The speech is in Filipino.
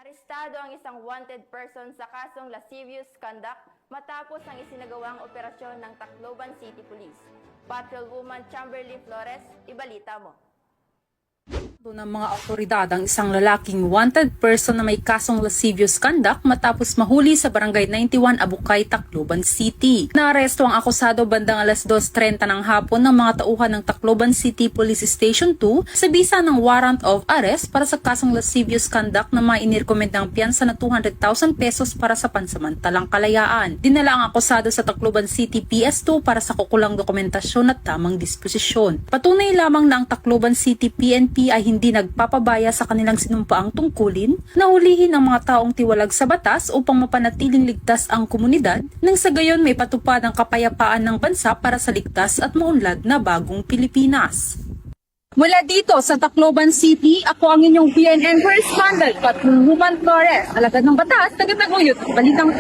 Arestado ang isang wanted person sa kasong lascivious conduct matapos ang isinagawang operasyon ng Tacloban City Police. Patrolwoman Chamberly Flores, ibalita mo. Ng mga otoridad ang isang lalaking wanted person na may kasong lascivious conduct matapos mahuli sa Barangay 91 Abukay, Tacloban City. Naaresto ang akusado bandang alas 2:30 ng hapon ng mga tauhan ng Tacloban City Police Station 2 sa bisa ng warrant of arrest para sa kasong lascivious conduct na may inirekomend ng piyansa na 200,000 pesos para sa pansamantalang kalayaan. Dinala ang akusado sa Tacloban City PS2 para sa kukulang dokumentasyon at tamang disposisyon. Patunay lamang na ang Tacloban City PNP ay hindi nagpapabaya sa kanilang sinumpaang tungkulin na hulihin ang mga taong tiwalag sa batas upang mapanatiling ligtas ang komunidad nang sa gayon may patupad ang kapayapaan ng bansa para sa ligtas at maunlad na bagong Pilipinas. Mula dito sa Tacloban City, ako ang inyong PNN correspondent, Patrolwoman Flores, alagad ng batas, tagataguyod, balitang